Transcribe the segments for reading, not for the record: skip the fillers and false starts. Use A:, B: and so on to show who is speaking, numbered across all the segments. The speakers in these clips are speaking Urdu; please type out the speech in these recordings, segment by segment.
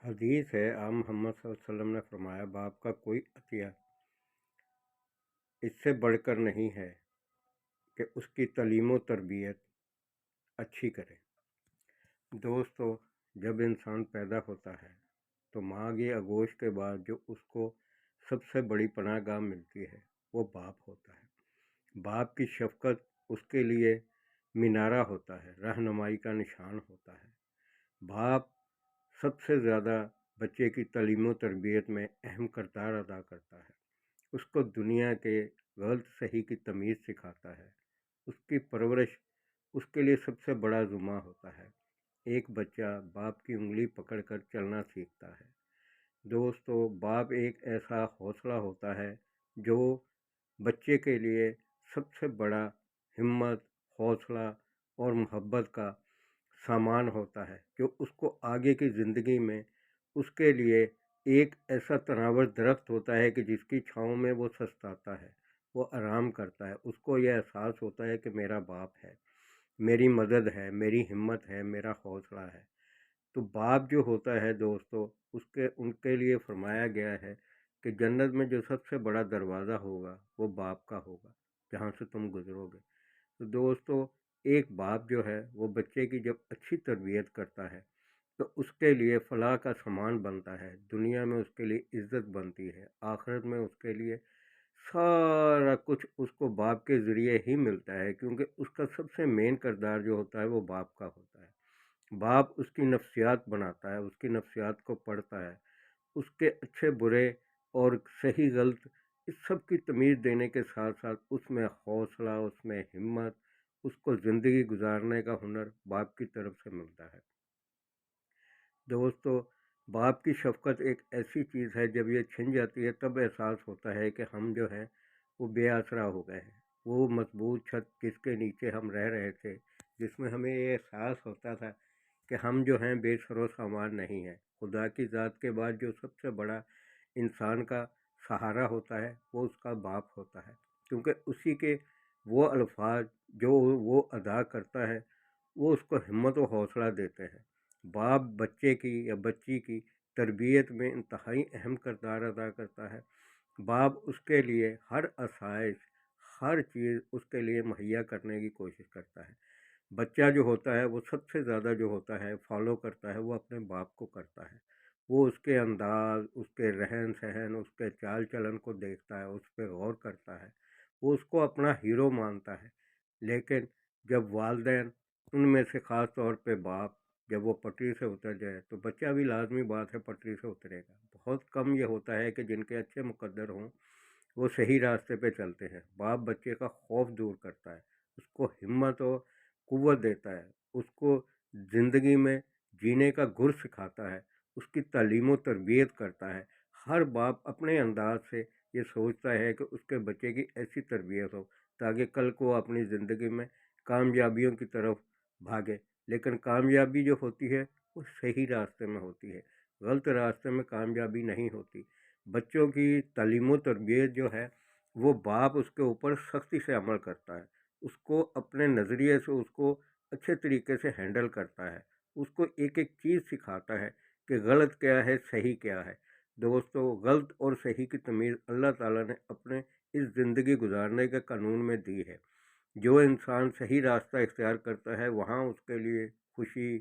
A: حدیث ہے آپ محمد صلی اللہ علیہ وسلم نے فرمایا باپ کا کوئی عطیہ اس سے بڑھ کر نہیں ہے کہ اس کی تعلیم و تربیت اچھی کرے۔ دوستو، جب انسان پیدا ہوتا ہے تو ماں کی آغوش کے بعد جو اس کو سب سے بڑی پناہ گاہ ملتی ہے وہ باپ ہوتا ہے۔ باپ کی شفقت اس کے لیے مینارہ ہوتا ہے، رہنمائی کا نشان ہوتا ہے۔ باپ سب سے زیادہ بچے کی تعلیم و تربیت میں اہم کردار ادا کرتا ہے۔ اس کو دنیا کے غلط صحیح کی تمیز سکھاتا ہے۔ اس کی پرورش اس کے لیے سب سے بڑا ذمہ ہوتا ہے۔ ایک بچہ باپ کی انگلی پکڑ کر چلنا سیکھتا ہے۔ دوستو، باپ ایک ایسا حوصلہ ہوتا ہے جو بچے کے لیے سب سے بڑا ہمت، حوصلہ اور محبت کا سامان ہوتا ہے، جو اس کو آگے کی زندگی میں اس کے لیے ایک ایسا تناور درخت ہوتا ہے کہ جس کی چھاؤں میں وہ سستاتا ہے، وہ آرام کرتا ہے۔ اس کو یہ احساس ہوتا ہے کہ میرا باپ ہے، میری مدد ہے، میری ہمت ہے، میرا حوصلہ ہے۔ تو باپ جو ہوتا ہے دوستو، ان کے لیے فرمایا گیا ہے کہ جنت میں جو سب سے بڑا دروازہ ہوگا وہ باپ کا ہوگا، جہاں سے تم گزرو گے۔ تو دوستو، ایک باپ جو ہے وہ بچے کی جب اچھی تربیت کرتا ہے تو اس کے لیے فلاح کا سامان بنتا ہے، دنیا میں اس کے لیے عزت بنتی ہے، آخرت میں اس کے لیے سارا کچھ اس کو باپ کے ذریعے ہی ملتا ہے، کیونکہ اس کا سب سے مین کردار جو ہوتا ہے وہ باپ کا ہوتا ہے۔ باپ اس کی نفسیات بناتا ہے، اس کی نفسیات کو پڑھتا ہے، اس کے اچھے برے اور صحیح غلط اس سب کی تمیز دینے کے ساتھ ساتھ اس میں حوصلہ، اس میں ہمت، اس کو زندگی گزارنے کا ہنر باپ کی طرف سے ملتا ہے۔ دوستو، باپ کی شفقت ایک ایسی چیز ہے، جب یہ چھن جاتی ہے تب احساس ہوتا ہے کہ ہم جو ہیں وہ بے آسرا ہو گئے ہیں۔ وہ مضبوط چھت جس کے نیچے ہم رہ رہے تھے، جس میں ہمیں یہ احساس ہوتا تھا کہ ہم جو ہیں بے سر و سامان نہیں ہیں۔ خدا کی ذات کے بعد جو سب سے بڑا انسان کا سہارا ہوتا ہے وہ اس کا باپ ہوتا ہے، کیونکہ اسی کے وہ الفاظ جو وہ ادا کرتا ہے وہ اس کو ہمت و حوصلہ دیتے ہیں۔ باپ بچے کی یا بچی کی تربیت میں انتہائی اہم کردار ادا کرتا ہے۔ باپ اس کے لیے ہر آسائش، ہر چیز اس کے لیے مہیا کرنے کی کوشش کرتا ہے۔ بچہ جو ہوتا ہے وہ سب سے زیادہ جو ہوتا ہے فالو کرتا ہے وہ اپنے باپ کو کرتا ہے۔ وہ اس کے انداز، اس کے رہن سہن، اس کے چال چلن کو دیکھتا ہے، اس پہ غور کرتا ہے، وہ اس کو اپنا ہیرو مانتا ہے۔ لیکن جب والدین، ان میں سے خاص طور پہ باپ، جب وہ پٹری سے اتر جائے تو بچہ بھی لازمی بات ہے پٹری سے اترے گا۔ بہت کم یہ ہوتا ہے کہ جن کے اچھے مقدر ہوں وہ صحیح راستے پہ چلتے ہیں۔ باپ بچے کا خوف دور کرتا ہے، اس کو ہمت و قوت دیتا ہے، اس کو زندگی میں جینے کا گر سکھاتا ہے، اس کی تعلیم و تربیت کرتا ہے۔ ہر باپ اپنے انداز سے یہ سوچتا ہے کہ اس کے بچے کی ایسی تربیت ہو تاکہ کل کو اپنی زندگی میں کامیابیوں کی طرف بھاگے۔ لیکن کامیابی جو ہوتی ہے وہ صحیح راستے میں ہوتی ہے، غلط راستے میں کامیابی نہیں ہوتی۔ بچوں کی تعلیم و تربیت جو ہے وہ باپ اس کے اوپر سختی سے عمل کرتا ہے، اس کو اپنے نظریے سے اس کو اچھے طریقے سے ہینڈل کرتا ہے، اس کو ایک ایک چیز سکھاتا ہے کہ غلط کیا ہے، صحیح کیا ہے۔ دوستو، غلط اور صحیح کی تمیز اللہ تعالیٰ نے اپنے اس زندگی گزارنے کے قانون میں دی ہے۔ جو انسان صحیح راستہ اختیار کرتا ہے وہاں اس کے لیے خوشی،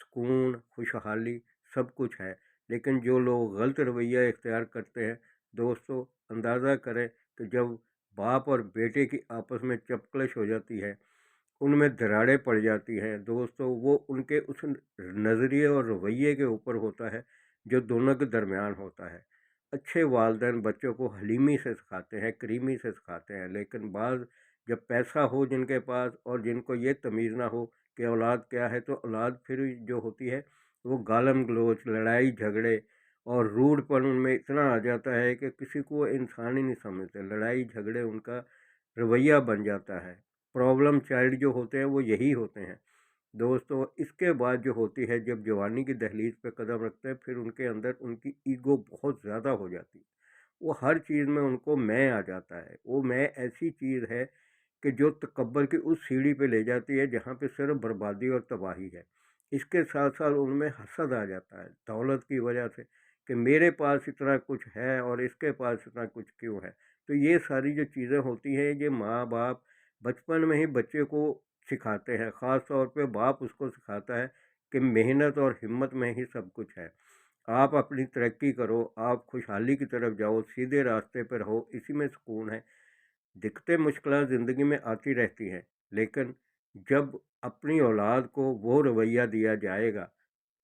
A: سکون، خوشحالی سب کچھ ہے۔ لیکن جو لوگ غلط رویہ اختیار کرتے ہیں، دوستو اندازہ کریں کہ جب باپ اور بیٹے کی آپس میں چپکلش ہو جاتی ہے، ان میں دراڑیں پڑ جاتی ہیں، دوستو وہ ان کے اس نظریے اور رویے کے اوپر ہوتا ہے جو دونوں کے درمیان ہوتا ہے۔ اچھے والدین بچوں کو حلیمی سے سکھاتے ہیں، کریمی سے سکھاتے ہیں، لیکن بعض جب پیسہ ہو جن کے پاس اور جن کو یہ تمیز نہ ہو کہ اولاد کیا ہے، تو اولاد پھر جو ہوتی ہے وہ گالم گلوچ، لڑائی جھگڑے اور روڈ پر ان میں اتنا آ جاتا ہے کہ کسی کو انسان ہی نہیں سمجھتے۔ لڑائی جھگڑے ان کا رویہ بن جاتا ہے۔ پرابلم چائلڈ جو ہوتے ہیں وہ یہی ہوتے ہیں۔ دوستو، اس کے بعد جو ہوتی ہے جب جوانی کی دہلیز پہ قدم رکھتے ہیں، پھر ان کے اندر ان کی ایگو بہت زیادہ ہو جاتی ہے۔ وہ ہر چیز میں ان کو میں آ جاتا ہے۔ وہ میں ایسی چیز ہے کہ جو تکبر کی اس سیڑھی پہ لے جاتی ہے جہاں پہ صرف بربادی اور تباہی ہے۔ اس کے ساتھ ساتھ ان میں حسد آ جاتا ہے دولت کی وجہ سے کہ میرے پاس اتنا کچھ ہے اور اس کے پاس اتنا کچھ کیوں ہے۔ تو یہ ساری جو چیزیں ہوتی ہیں یہ ماں باپ بچپن میں ہی بچے کو سکھاتے ہیں، خاص طور پہ باپ اس کو سکھاتا ہے کہ محنت اور ہمت میں ہی سب کچھ ہے۔ آپ اپنی ترقی کرو، آپ خوشحالی کی طرف جاؤ، سیدھے راستے پہ رہو، اسی میں سکون ہے۔ دقتیں مشکلات زندگی میں آتی رہتی ہیں، لیکن جب اپنی اولاد کو وہ رویہ دیا جائے گا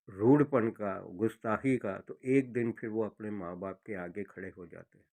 A: روڑ پن کا، گستاخی کا، تو ایک دن پھر وہ اپنے ماں باپ کے آگے کھڑے ہو جاتے ہیں۔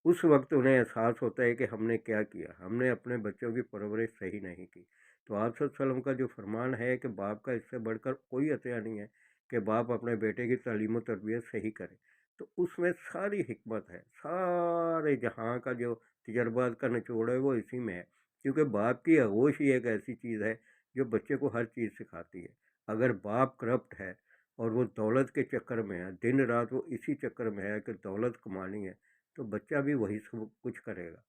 A: اس وقت انہیں احساس ہوتا ہے کہ ہم نے کیا کیا، ہم نے اپنے بچوں کی پرورش صحیح نہیں کی۔ تو آپ صلی اللہ علیہ وسلم کا جو فرمان ہے کہ باپ کا اس سے بڑھ کر کوئی عطیہ نہیں ہے کہ باپ اپنے بیٹے کی تعلیم و تربیت صحیح کرے، تو اس میں ساری حکمت ہے، سارے جہاں کا جو تجربات کا نچوڑ ہے وہ اسی میں ہے، کیونکہ باپ کی آغوش ہی ایک ایسی چیز ہے جو بچے کو ہر چیز سکھاتی ہے۔ اگر باپ کرپٹ ہے اور وہ دولت کے چکر میں ہے، دن رات وہ اسی چکر میں ہے کہ دولت کمانی ہے، تو بچہ بھی وہی سب کچھ کرے گا۔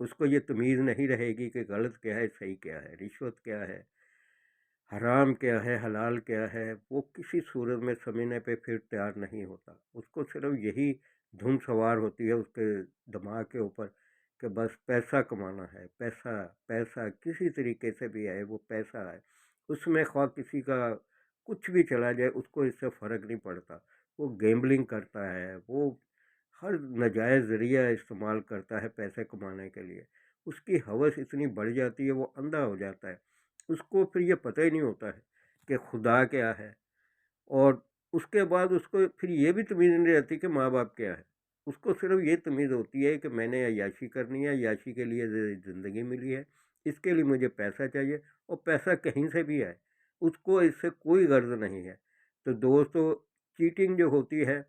A: اس کو یہ تمیز نہیں رہے گی کہ غلط کیا ہے، صحیح کیا ہے، رشوت کیا ہے، حرام کیا ہے، حلال کیا ہے، وہ کسی صورت میں سمجھنے پہ پھر تیار نہیں ہوتا۔ اس کو صرف یہی دھن سوار ہوتی ہے اس کے دماغ کے اوپر کہ بس پیسہ کمانا ہے، پیسہ پیسہ کسی طریقے سے بھی آئے، وہ پیسہ آئے۔ اس میں خواہ کسی کا کچھ بھی چلا جائے اس کو اس سے فرق نہیں پڑتا۔ وہ گیمبلنگ کرتا ہے، وہ ہر ناجائز ذریعہ استعمال کرتا ہے پیسے کمانے کے لیے۔ اس کی ہوس اتنی بڑھ جاتی ہے، وہ اندھا ہو جاتا ہے۔ اس کو پھر یہ پتہ ہی نہیں ہوتا ہے کہ خدا کیا ہے، اور اس کے بعد اس کو پھر یہ بھی تمیز نہیں رہتی کہ ماں باپ کیا ہے۔ اس کو صرف یہ تمیز ہوتی ہے کہ میں نے عیاشی کرنی ہے، عیاشی کے لیے زندگی ملی ہے، اس کے لیے مجھے پیسہ چاہیے، اور پیسہ کہیں سے بھی آئے، اس کو اس سے کوئی غرض نہیں ہے۔ تو دوستو، چیٹنگ جو ہوتی ہے،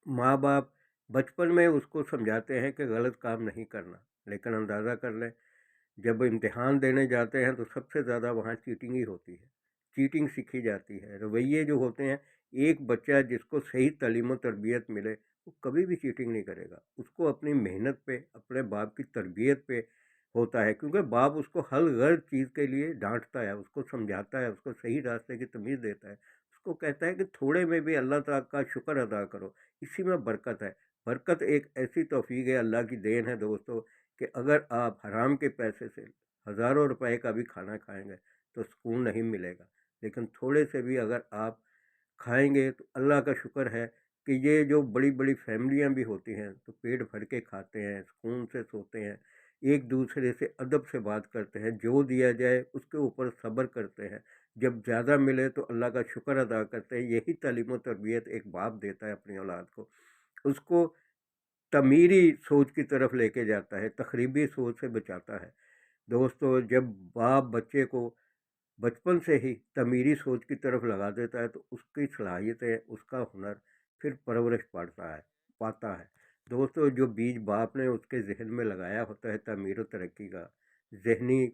A: ماں باپ بچپن میں اس کو سمجھاتے ہیں کہ غلط کام نہیں کرنا، لیکن اندازہ کر لیں جب امتحان دینے جاتے ہیں تو سب سے زیادہ وہاں چیٹنگ ہی ہوتی ہے، چیٹنگ سیکھی جاتی ہے۔ رویے جو ہوتے ہیں، ایک بچہ جس کو صحیح تعلیم و تربیت ملے وہ کبھی بھی چیٹنگ نہیں کرے گا، اس کو اپنی محنت پہ، اپنے باپ کی تربیت پہ ہوتا ہے، کیونکہ باپ اس کو ہر غلط چیز کے لیے ڈانٹتا ہے، اس کو سمجھاتا ہے، اس کو صحیح راستے کی تمیز دیتا ہے، اس کو کہتا ہے کہ تھوڑے میں بھی اللہ تعالیٰ کا شکر ادا کرو، اسی میں برکت ہے۔ برکت ایک ایسی توفیق ہے، اللہ کی دین ہے دوستو، کہ اگر آپ حرام کے پیسے سے ہزاروں روپے کا بھی کھانا کھائیں گے تو سکون نہیں ملے گا، لیکن تھوڑے سے بھی اگر آپ کھائیں گے تو اللہ کا شکر ہے کہ یہ جو بڑی بڑی فیملیاں بھی ہوتی ہیں تو پیٹ بھر کے کھاتے ہیں، سکون سے سوتے ہیں، ایک دوسرے سے ادب سے بات کرتے ہیں، جو دیا جائے اس کے اوپر صبر کرتے ہیں، جب زیادہ ملے تو اللہ کا شکر ادا کرتے ہیں۔ یہی تعلیم و تربیت ایک باپ دیتا ہے اپنی اولاد کو، اس کو تعمیری سوچ کی طرف لے کے جاتا ہے، تخریبی سوچ سے بچاتا ہے۔ دوستو، جب باپ بچے کو بچپن سے ہی تعمیری سوچ کی طرف لگا دیتا ہے تو اس کی صلاحیتیں، اس کا ہنر پھر پرورش پاتا ہے۔ دوستو، جو بیج باپ نے اس کے ذہن میں لگایا ہوتا ہے تعمیر و ترقی کا، ذہنی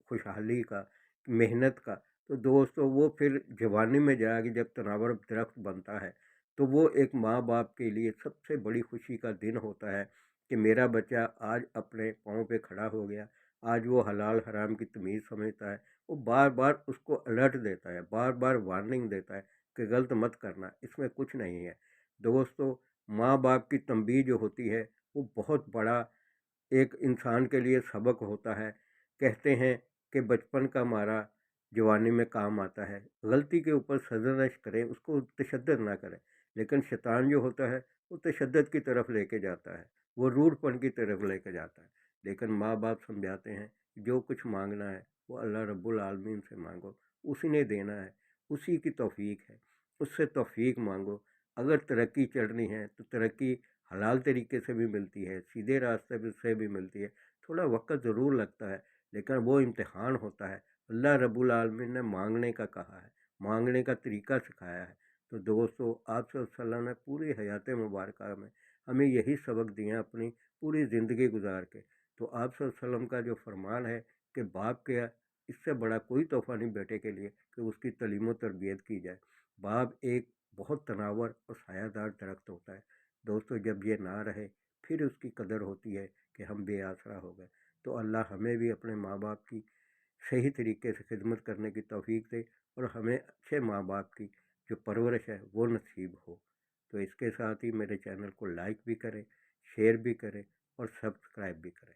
A: خوشحالی کا، محنت کا، تو دوستو وہ پھر جوانی میں جا کے جب تناور درخت بنتا ہے تو وہ ایک ماں باپ کے لیے سب سے بڑی خوشی کا دن ہوتا ہے کہ میرا بچہ آج اپنے پاؤں پہ کھڑا ہو گیا، آج وہ حلال حرام کی تمیز سمجھتا ہے۔ وہ بار بار اس کو الرٹ دیتا ہے، بار بار وارننگ دیتا ہے کہ غلط مت کرنا، اس میں کچھ نہیں ہے۔ دوستو، ماں باپ کی تنبیہ جو ہوتی ہے وہ بہت بڑا ایک انسان کے لیے سبق ہوتا ہے۔ کہتے ہیں کہ بچپن کا مارا جوانی میں کام آتا ہے۔ غلطی کے اوپر سرزنش کریں، اس کو تشدد نہ کریں، لیکن شیطان جو ہوتا ہے وہ تشدد کی طرف لے کے جاتا ہے، وہ روڑ پن کی طرف لے کے جاتا ہے۔ لیکن ماں باپ سمجھاتے ہیں جو کچھ مانگنا ہے وہ اللہ رب العالمین سے مانگو، اسی نے دینا ہے، اسی کی توفیق ہے، اس سے توفیق مانگو۔ اگر ترقی چڑھنی ہے تو ترقی حلال طریقے سے بھی ملتی ہے، سیدھے راستے سے بھی ملتی ہے، تھوڑا وقت ضرور لگتا ہے، لیکن وہ امتحان ہوتا ہے۔ اللہ رب العالمین نے مانگنے کا کہا ہے، مانگنے کا طریقہ سکھایا ہے۔ تو دوستو، آپ صلی اللہ علیہ وسلم نے پوری حیات مبارکہ میں ہمیں یہی سبق دیا اپنی پوری زندگی گزار کے۔ تو آپ صلی اللہ علیہ وسلم کا جو فرمان ہے کہ باپ کے اس سے بڑا کوئی تحفہ نہیں بیٹے کے لیے کہ اس کی تعلیم و تربیت کی جائے۔ باپ ایک بہت تناور اور سایہ دار درخت ہوتا ہے۔ دوستو، جب یہ نہ رہے پھر اس کی قدر ہوتی ہے کہ ہم بے آسرا ہو گئے۔ تو اللہ ہمیں بھی اپنے ماں باپ کی صحیح طریقے سے خدمت کرنے کی توفیق دے، اور ہمیں اچھے ماں باپ کی جو پرورش ہے وہ نصیب ہو۔ تو اس کے ساتھ ہی میرے چینل کو لائک بھی کریں، شیئر بھی کریں اور سبسکرائب بھی کریں۔